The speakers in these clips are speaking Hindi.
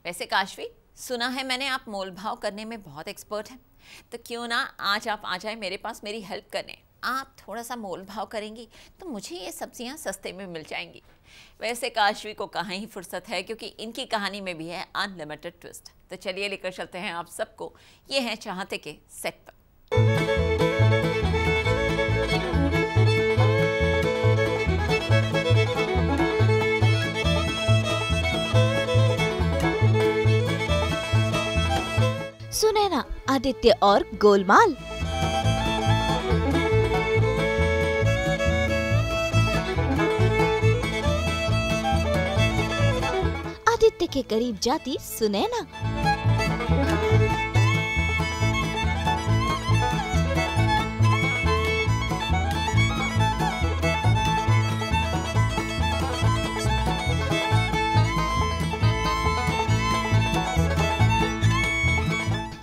वैसे काशवी, सुना है मैंने आप मोल भाव करने में बहुत एक्सपर्ट हैं, तो क्यों ना आज आप आ जाए मेरे पास मेरी हेल्प करने। आप थोड़ा सा मोल भाव करेंगी तो मुझे ये सब्जियां सस्ते में मिल जाएंगी। वैसे काशवी को कहाँ ही फुर्सत है, क्योंकि इनकी कहानी में भी है अनलिमिटेड ट्विस्ट। तो चलिए लेकर चलते हैं आप सबको, ये हैं चाहते के सेट पर। सुनैना, आदित्य और गोलमाल। आदित्य के करीब जाती सुनैना।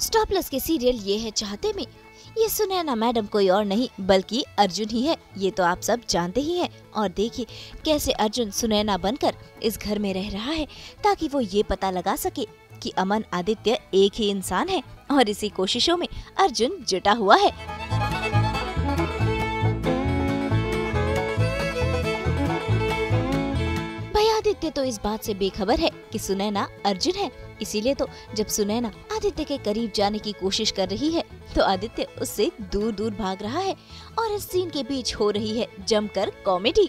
स्टार प्लस के सीरियल ये है चाहते में ये सुनैना मैडम कोई और नहीं बल्कि अर्जुन ही है, ये तो आप सब जानते ही हैं। और देखिए कैसे अर्जुन सुनैना बनकर इस घर में रह रहा है ताकि वो ये पता लगा सके कि अमन आदित्य एक ही इंसान है, और इसी कोशिशों में अर्जुन जुटा हुआ है। भाई आदित्य तो इस बात से बेखबर है कि सुनैना अर्जुन है, इसीलिए तो जब सुनैना आदित्य के करीब जाने की कोशिश कर रही है तो आदित्य उससे दूर दूर भाग रहा है, और इस सीन के बीच हो रही है जमकर कॉमेडी।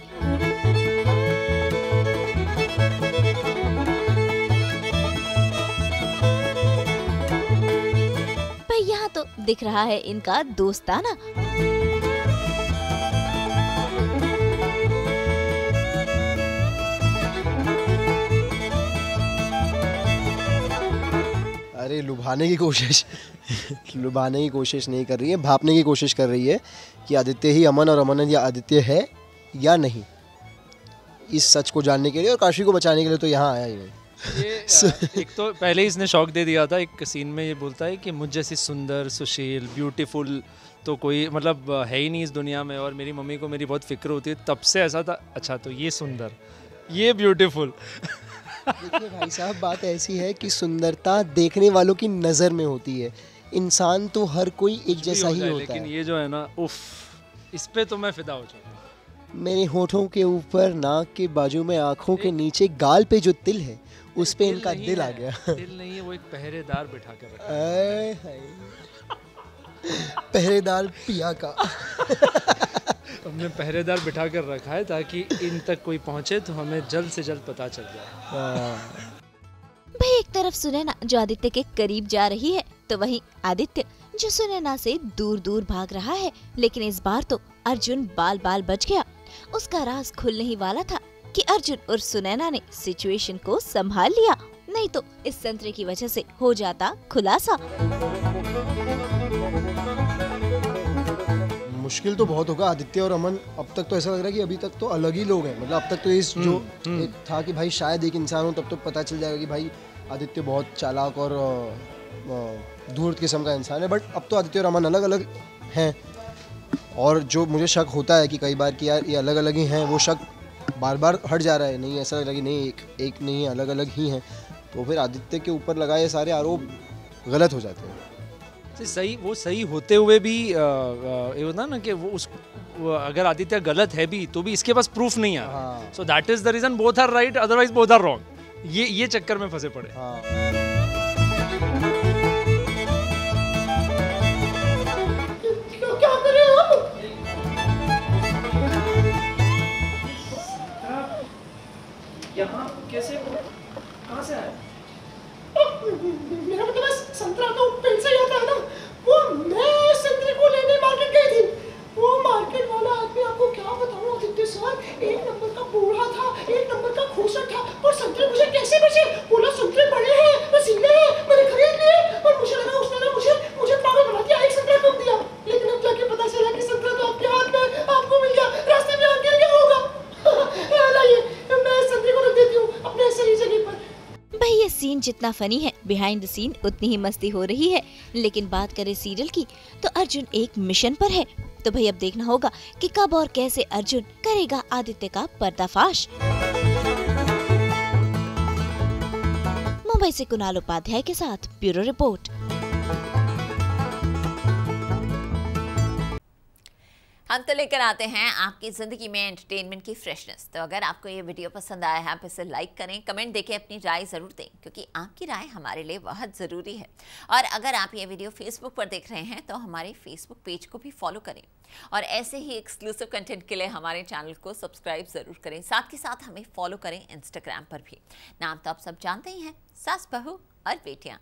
भाई यहाँ तो दिख रहा है इनका दोस्ताना। अरे लुभाने की कोशिश नहीं कर रही है, भापने की कोशिश कर रही है कि आदित्य ही अमन और अमन या आदित्य है या नहीं। इस सच को जानने के लिए और काशी को बचाने के लिए तो यहाँ आया ही नहीं। ये एक तो पहले ही इसने शौक दे दिया था, एक सीन में ये बोलता है कि मुझ जैसी सुंदर, सुशील, ब्यूटीफुल तो कोई मतलब है ही नहीं इस दुनिया में, और मेरी मम्मी को मेरी बहुत फिक्र होती है, तब से ऐसा था। अच्छा तो ये सुंदर, ये ब्यूटीफुल। देखिए भाई साहब, बात ऐसी है कि सुंदरता देखने वालों की नज़र में होती है, इंसान तो हर कोई एक जैसा ही होता लेकिन है। ये जो है ना, उफ, इस पे तो मैं फिदा हो चुका हूँ। मेरे होठों के ऊपर, नाक के बाजू में, आँखों के नीचे, गाल पे जो तिल है उस पे इनका दिल आ गया। दिल नहीं है, वो एक पहरेदार बिठा कर रखा है। पहरेदार पिया का। हमने पहरेदार बिठा कर रखा है ताकि इन तक कोई पहुंचे तो हमें जल्द से जल्द पता चल जाए। भाई एक तरफ सुनैना जो आदित्य के करीब जा रही है, तो वहीं आदित्य जो सुनैना से दूर दूर भाग रहा है। लेकिन इस बार तो अर्जुन बाल बाल बच गया। उसका राज खुलने ही वाला था कि अर्जुन और सुनैना ने सिचुएशन को संभाल लिया, नहीं तो इस संतरे की वजह से हो जाता खुलासा। मुश्किल तो बहुत होगा आदित्य और अमन। अब तक तो ऐसा लग रहा है कि अभी तक तो अलग ही लोग हैं। मतलब अब तक तो इस जो एक था कि भाई शायद एक इंसान हो, तब तो पता चल जाएगा कि भाई आदित्य बहुत चालाक और धूर्त किस्म का इंसान है। बट अब तो आदित्य और अमन अलग अलग हैं, और जो मुझे शक होता है कि कई बार कि यार ये अलग अलग ही हैं, वो शक बार बार हट जा रहा है। नहीं, ऐसा लग रहा है कि नहीं, एक नहीं, अलग अलग ही हैं। तो फिर आदित्य के ऊपर लगाए सारे आरोप गलत हो जाते हैं। वो सही होते हुए भी ये होता ना कि वो अगर आदित्य गलत है भी तो भी इसके पास प्रूफ नहीं है। So that is the reason both are right, otherwise both are wrong. ये चक्कर में फंसे पड़े। क्या कर रहे हो? यहाँ कैसे, कहाँ से आए? मेरा मतलब संतरा तो पेड़ से आता है ना। वो मैं संतरे को लेने मार्केट गई थी। वो मार्केट वाला आदमी, आपको क्या बताऊं आदित्य सर, एक नंबर का बूढ़ा था, एक नंबर का खूसट था, और संतरे मुझे कैसे बेचे? बोला संतरे बड़े हैं, रसीले हैं, मैंने खरीद लिए, और मुझे लगा उसने ना मुझे पागल बना दिया, एक संतरा कम दिया। लेकिन अब जाके पता चला कि संतरा तो आपके हाथ में, आपको मिल गया, रास्ते में आके गया होगा। लाइए, मैं संतरे को रख देती हूँ अपने सही जगह पर। भाई ये सीन जितना फनी है, बिहाइंड द सीन उतनी ही मस्ती हो रही है। लेकिन बात करें सीरियल की, तो अर्जुन एक मिशन पर है। तो भाई अब देखना होगा कि कब और कैसे अर्जुन करेगा आदित्य का पर्दाफाश। मुंबई से कुणाल उपाध्याय के साथ ब्यूरो रिपोर्ट। हम तो लेकर आते हैं आपकी ज़िंदगी में एंटरटेनमेंट की फ्रेशनेस। तो अगर आपको ये वीडियो पसंद आया है आप इसे लाइक करें, कमेंट देके अपनी राय ज़रूर दें, क्योंकि आपकी राय हमारे लिए बहुत ज़रूरी है। और अगर आप ये वीडियो फेसबुक पर देख रहे हैं तो हमारे फेसबुक पेज को भी फॉलो करें और ऐसे ही एक्सक्लूसिव कंटेंट के लिए हमारे चैनल को सब्सक्राइब ज़रूर करें। साथ ही साथ हमें फॉलो करें इंस्टाग्राम पर भी। नाम तो आप सब जानते ही हैं, सास बहू और बेटियाँ।